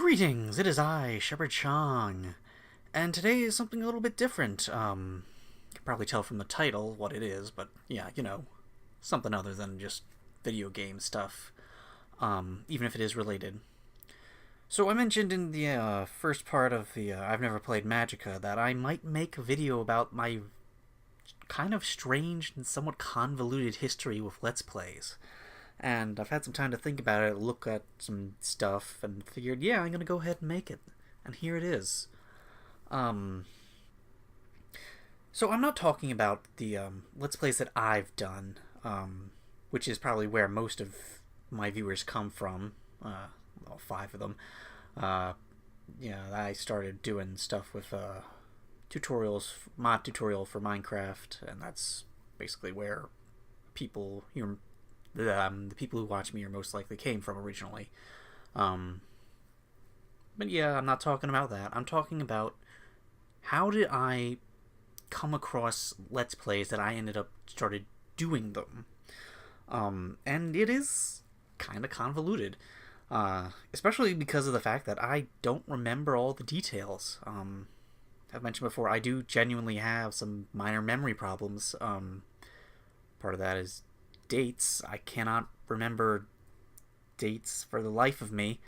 Greetings, it is I, ShepherdShang, and today is something a little bit different. You can probably tell from the title what it is, but yeah, something other than just video game stuff, even if it is related. So I mentioned in the first part of the I've Never Played Magicka that I might make a video about my kind of strange and somewhat convoluted history with Let's Plays. And I've had some time to think about it, look at some stuff, and figured, yeah, I'm going to go ahead and make it. And here it is. So I'm not talking about the Let's Plays that I've done, which is probably where most of my viewers come from. Well, 5 of them. I started doing stuff with tutorials, mod tutorial for Minecraft, and that's basically where people, the people who watch me are most likely came from originally. But yeah, I'm not talking about that. I'm talking about how did I come across Let's Plays that I ended up started doing them. And it is kind of convoluted. Especially because of the fact that I don't remember all the details. I've mentioned before, I do genuinely have some minor memory problems. Part of that is dates. I cannot remember dates for the life of me.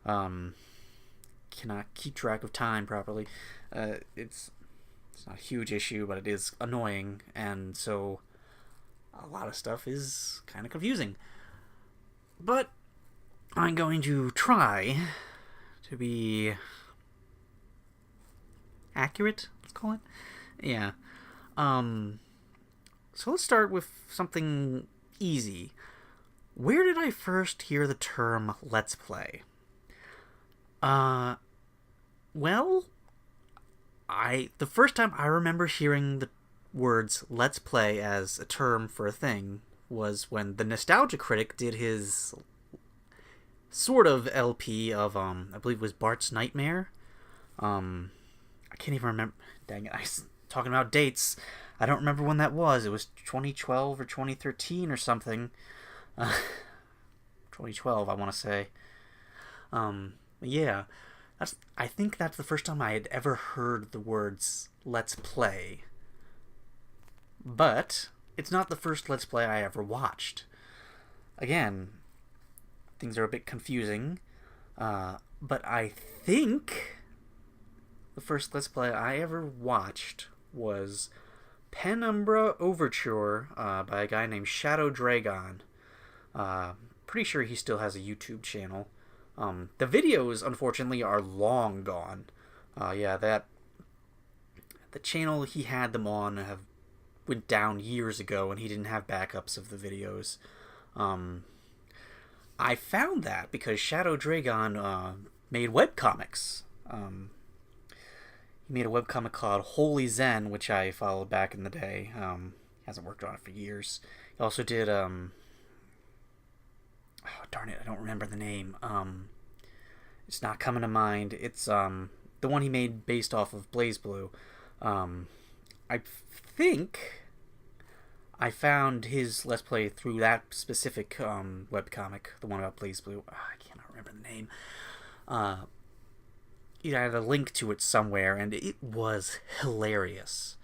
Cannot keep track of time properly. It's not a huge issue, but it is annoying, and so a lot of stuff is kind of confusing. But I'm going to try to be accurate, let's call it. Yeah. So let's start with something easy. Where did I first hear the term Let's Play? Well, the first time I remember hearing the words Let's Play as a term for a thing was when the Nostalgia Critic did his sort of LP of, I believe it was Bart's Nightmare. I can't even remember. Dang it, talking about dates. I don't remember when that was. It was 2012 or 2013 or something. 2012, I want to say. Yeah. I think that's the first time I had ever heard the words Let's Play. But it's not the first Let's Play I ever watched. Again, things are a bit confusing. But I think the first Let's Play I ever watched was Penumbra Overture by a guy named Shadow Dragon. Pretty sure he still has a YouTube channel. The videos, unfortunately, are long gone. The channel he had them on went down years ago, and he didn't have backups of the videos. I found that because Shadow Dragon made webcomics. He made a webcomic called Holy Zen, which I followed back in the day. He hasn't worked on it for years. He also did, oh, darn it, I don't remember the name. It's not coming to mind. It's the one he made based off of BlazBlue. I think I found his Let's Play through that specific webcomic, the one about BlazBlue. I cannot remember the name. I had a link to it somewhere, and it was hilarious.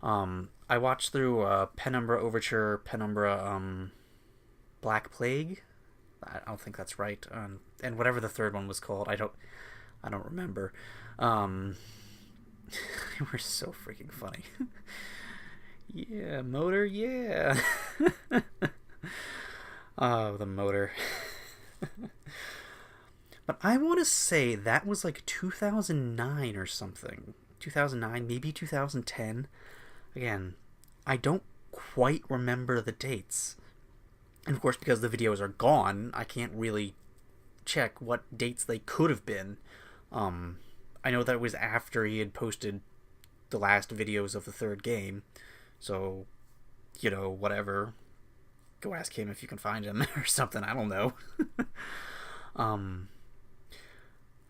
I watched through Penumbra Overture, Penumbra Black Plague. I don't think that's right. And whatever the third one was called, I don't remember. They were so freaking funny. Yeah, motor, yeah. Oh, the motor. But I want to say that was like 2009 or something. 2009, maybe 2010. Again, I don't quite remember the dates. And of course, because the videos are gone, I can't really check what dates they could have been. I know that it was after he had posted the last videos of the third game. So, whatever. Go ask him if you can find him or something. I don't know.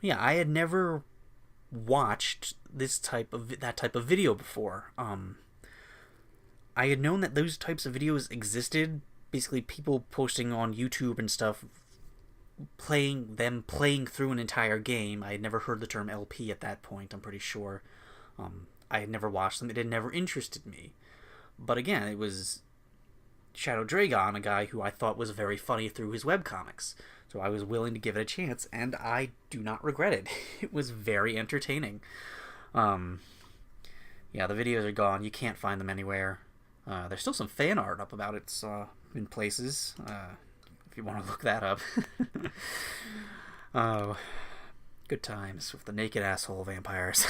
Yeah, I had never watched that type of video before. I had known that those types of videos existed. Basically, people posting on YouTube and stuff playing through an entire game. I had never heard the term LP at that point, I'm pretty sure. I had never watched them. It had never interested me. But again, it was Shadow Dragon, a guy who I thought was very funny through his webcomics. So I was willing to give it a chance, and I do not regret it. It was very entertaining. Yeah, the videos are gone. You can't find them anywhere. There's still some fan art up about it in places, if you want to look that up. Oh, good times with the naked asshole vampires.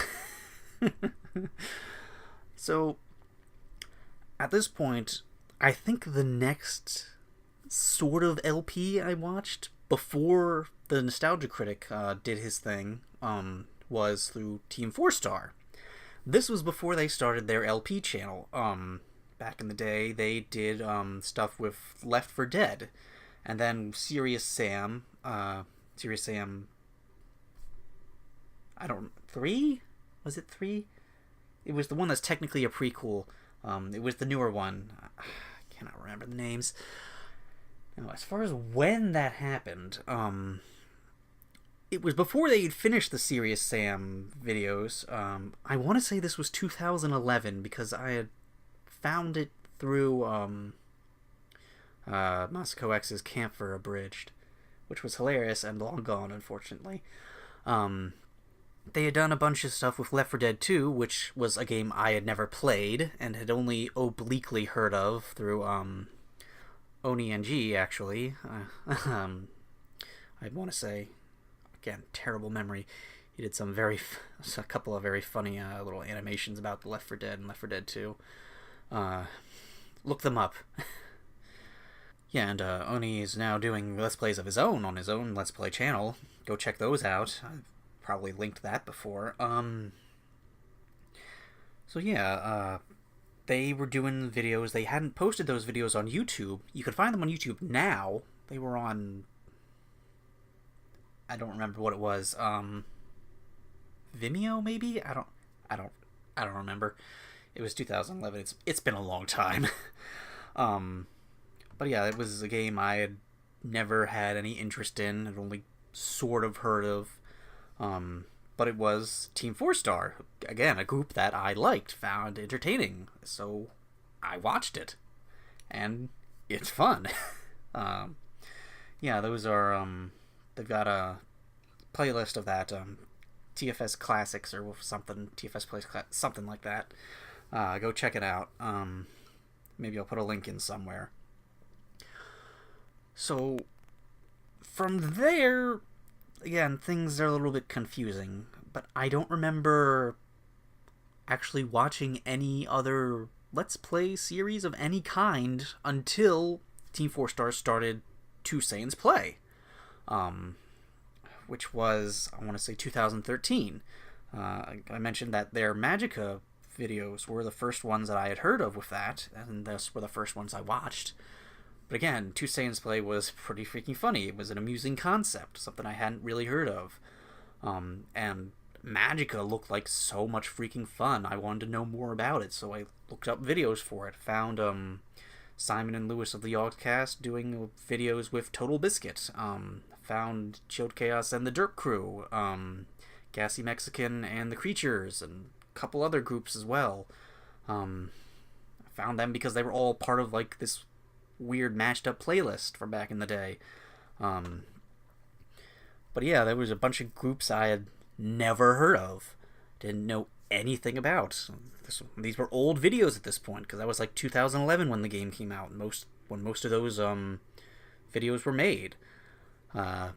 So, at this point, I think the next sort of LP I watched before the Nostalgia Critic did his thing was through Team 4-Star. This was before they started their LP channel. Back in the day, they did stuff with Left 4 Dead, and then Serious Sam, I don't, 3? Was it 3? It was the one that's technically a prequel. It was the newer one. I cannot remember the names. Now, as far as when that happened, it was before they had finished the Serious Sam videos. I want to say this was 2011 because I had found it through Masako X's Camphor Abridged, which was hilarious and long gone, unfortunately. They had done a bunch of stuff with Left 4 Dead 2, which was a game I had never played and had only obliquely heard of through Oni NG, actually. I want to say, again, terrible memory. He did a couple of very funny little animations about the Left 4 Dead and Left 4 Dead 2. Look them up. Yeah, and Oni is now doing Let's Plays of his own on his own Let's Play channel. Go check those out. I've probably linked that before. So yeah, they were doing videos. They hadn't posted those videos on YouTube. You can find them on YouTube now. They were on, I don't remember what it was. Vimeo, maybe? I don't remember. It was 2011. It's been a long time. But yeah, it was a game I had never had any interest in. I'd only sort of heard of. But it was Team 4-Star. Again, a group that I liked, found entertaining. So I watched it. And it's fun. Yeah, those are, they've got a playlist of that, TFS Classics or something, TFS Plays something like that. Go check it out. Maybe I'll put a link in somewhere. So, from there, again, things are a little bit confusing, but I don't remember actually watching any other Let's Play series of any kind until Team 4-Star started Two Saiyans Play, which was, I want to say, 2013. I mentioned that their Magica videos were the first ones that I had heard of with that, and those were the first ones I watched. But again, Two Saiyans Play was pretty freaking funny. It was an amusing concept, something I hadn't really heard of. And Magica looked like so much freaking fun. I wanted to know more about it, so I looked up videos for it. Found Simon and Lewis of the Yogscast doing videos with Total Biscuit. Found Chilled Chaos and the Derp Crew. Gassy Mexican and the Creatures, and a couple other groups as well. I found them because they were all part of like this weird mashed up playlist from back in the day. But yeah, there was a bunch of groups I had never heard of, didn't know anything about. These were old videos at this point, because that was like 2011 when the game came out, when most of those videos were made. But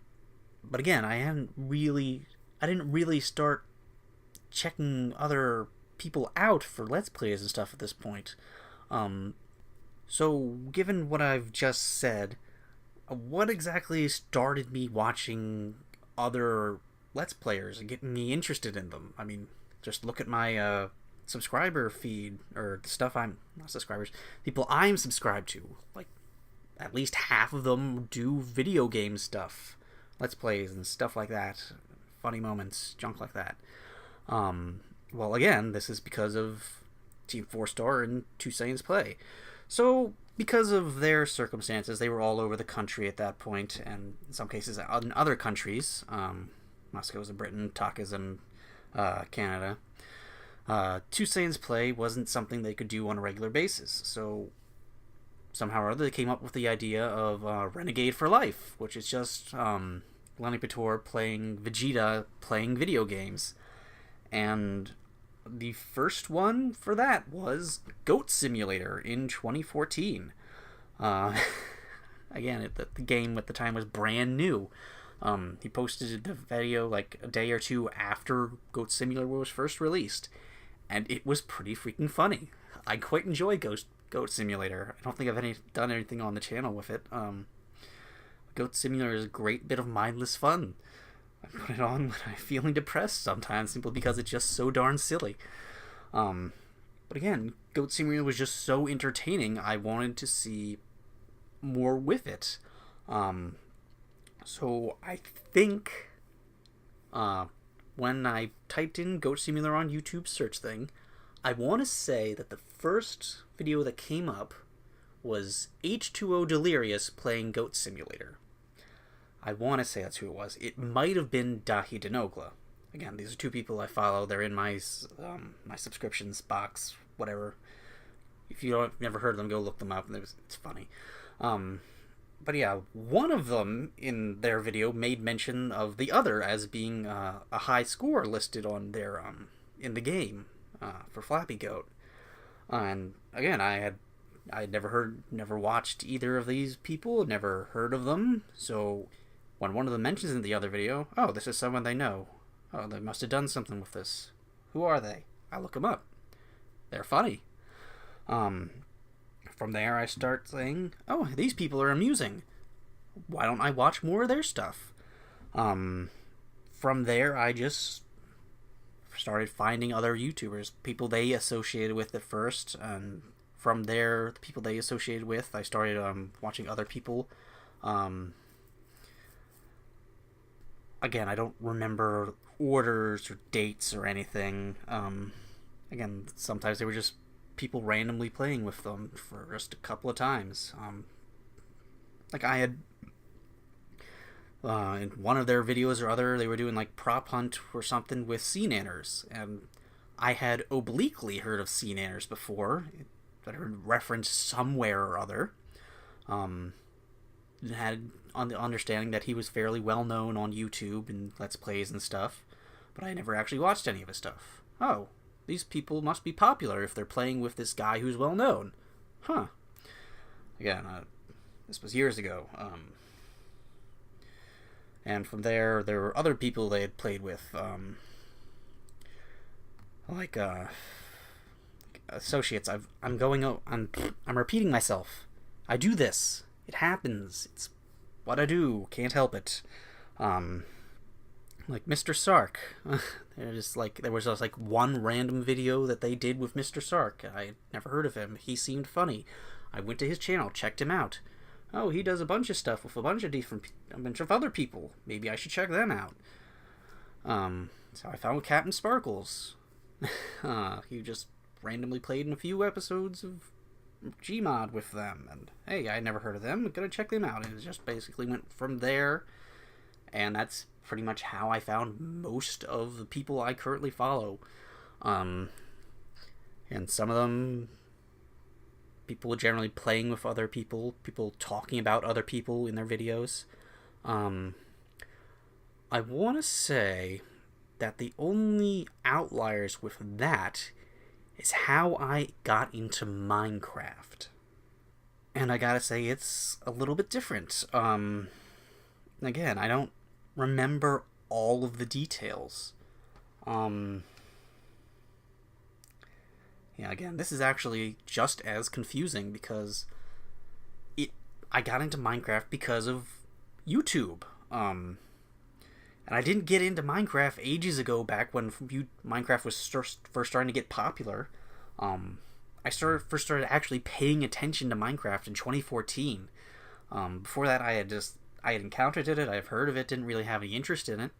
again, I didn't really start checking other people out for Let's Plays and stuff at this point. So, given what I've just said, what exactly started me watching other Let's Players and getting me interested in them? I mean, just look at my subscriber feed, or stuff people I'm subscribed to. Like, at least half of them do video game stuff, Let's Plays and stuff like that, funny moments, junk like that. Well, again, this is because of Team 4-Star and Two Saiyans Play. So, because of their circumstances, they were all over the country at that point, and in some cases in other countries. Moscow's in Britain, Taka's in Canada. Two Saiyans play wasn't something they could do on a regular basis, so somehow or other they came up with the idea of Renegade for Life, which is just Lenny Pator playing Vegeta playing video games. And the first one for that was Goat Simulator in 2014. Again, the game at the time was brand new. He posted the video like a day or two after Goat Simulator was first released, and it was pretty freaking funny. I quite enjoy Goat Simulator. I don't think I've done anything on the channel with it. Goat Simulator is a great bit of mindless fun. I put it on when I'm feeling depressed sometimes, simply because it's just so darn silly. But again, Goat Simulator was just so entertaining, I wanted to see more with it. So I think when I typed in Goat Simulator on YouTube search thing, I want to say that the first video that came up was H2O Delirious playing Goat Simulator. I want to say that's who it was. It might have been Dahi Denogla. Again, these are two people I follow. They're in my my subscriptions box, whatever. If you've never heard of them, go look them up. It's funny. But yeah, one of them in their video made mention of the other as being a high score listed on their in the game for Flappy Goat. And again, I had never watched either of these people, never heard of them. So when one of them mentions in the other video, oh, this is someone they know. Oh, they must have done something with this. Who are they? I look them up. They're funny. From there, I start saying, oh, these people are amusing. Why don't I watch more of their stuff? From there, I just started finding other YouTubers, people they associated with at first, and from there, the people they associated with, I started watching other people. Again, I don't remember orders or dates or anything. Again, sometimes they were just people randomly playing with them for just a couple of times. Like I had in one of their videos or other, they were doing like prop hunt or something with sea nanners, and I had obliquely heard of sea nanners before. I heard referenced somewhere or other. Had on the understanding that he was fairly well known on YouTube and Let's Plays and stuff, but I never actually watched any of his stuff. Oh, these people must be popular if they're playing with this guy who's well known. Huh. Again, this was years ago. And from there were other people they had played with, like associates. I'm repeating myself. I do this. It happens. It's what I do. Can't help it. Like Mr. Sark. There was just like one random video that they did with Mr. Sark. I had never heard of him. He seemed funny. I went to his channel, checked him out. Oh, he does a bunch of stuff with a bunch of other people. Maybe I should check them out. So I found Captain Sparkles. He just randomly played in a few episodes of Gmod with them, and hey, I never heard of them. I'm gonna check them out, and it just basically went from there. And that's pretty much how I found most of the people I currently follow. And some of them, people generally playing with other people talking about other people in their videos. I want to say that the only outliers with that is how I got into Minecraft. And I gotta say, it's a little bit different. Again, I don't remember all of the details. Yeah, again, this is actually just as confusing because I got into Minecraft because of YouTube. And I didn't get into Minecraft ages ago, back when Minecraft was first starting to get popular. I first started actually paying attention to Minecraft in 2014. Before that, I had encountered it, I've heard of it, didn't really have any interest in it.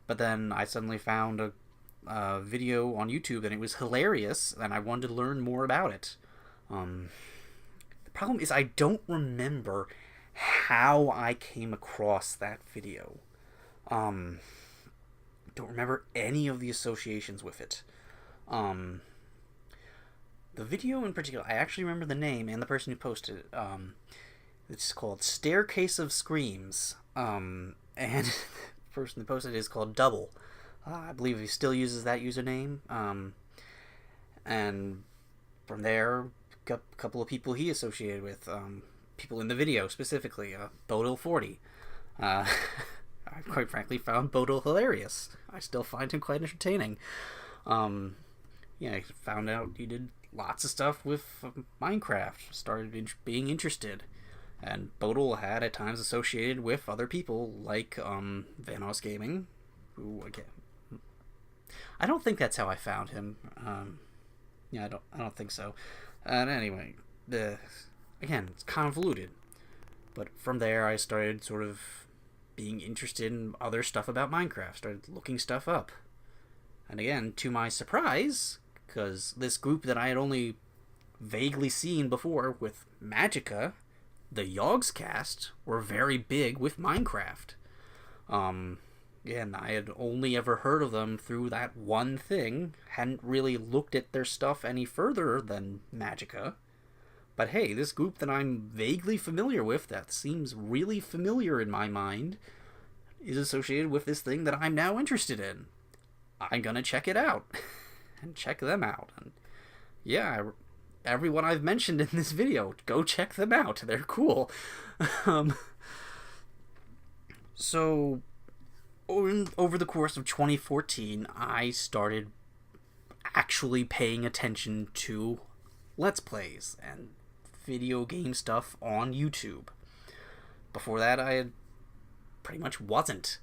But then I suddenly found a video on YouTube, and it was hilarious, and I wanted to learn more about it. The problem is I don't remember how I came across that video. Don't remember any of the associations with it. The video in particular, I actually remember the name and the person who posted it. It's called Staircase of Screams. And the person who posted it is called Double. I believe he still uses that username. And from there, a couple of people he associated with. People in the video specifically. Bodil40. I quite frankly found Bodil hilarious. I still find him quite entertaining. I found out he did lots of stuff with Minecraft. Started being interested. And Bodil had at times associated with other people like Vanos Gaming, who again, I don't think that's how I found him. I don't think so. And anyway, again, it's convoluted. But from there, I started sort of being interested in other stuff about Minecraft. Started looking stuff up. And again, to my surprise, because this group that I had only vaguely seen before with Magicka, the Yogscast, were very big with Minecraft. Again, I had only ever heard of them through that one thing, hadn't really looked at their stuff any further than Magicka. But hey, this group that I'm vaguely familiar with, that seems really familiar in my mind, is associated with this thing that I'm now interested in. I'm gonna check it out. And check them out. And yeah, everyone I've mentioned in this video, go check them out. They're cool. So, over the course of 2014, I started actually paying attention to Let's Plays and video game stuff on YouTube. Before that, I had pretty much wasn't.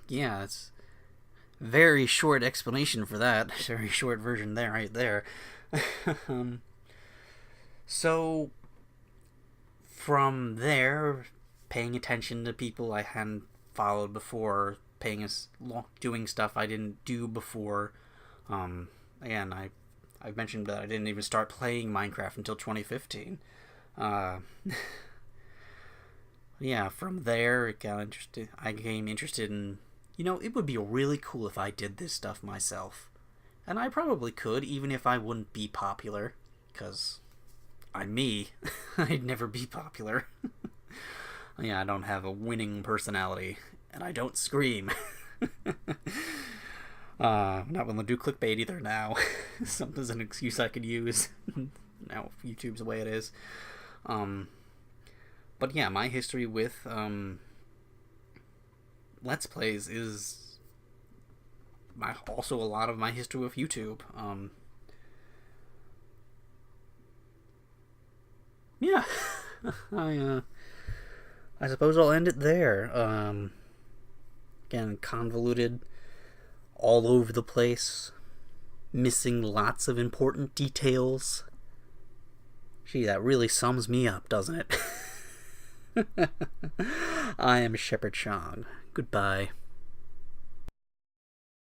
Yeah, it's very short explanation for that. Very short version there, right there. So, from there, paying attention to people I hadn't followed before, doing stuff I didn't do before. Again, I've mentioned that I didn't even start playing Minecraft until 2015. Yeah, from there, I became interested in, it would be really cool if I did this stuff myself. And I probably could, even if I wouldn't be popular, because I'm me. I'd never be popular. Yeah, I don't have a winning personality, and I don't scream. I'm not willing to do clickbait either now. Something's an excuse I could use. Now YouTube's the way it is. But yeah, my history with Let's Plays is also a lot of my history with YouTube. Yeah, I suppose I'll end it there. Again, convoluted, all over the place, missing lots of important details. Gee, that really sums me up, doesn't it? I am ShepherdShang. Goodbye.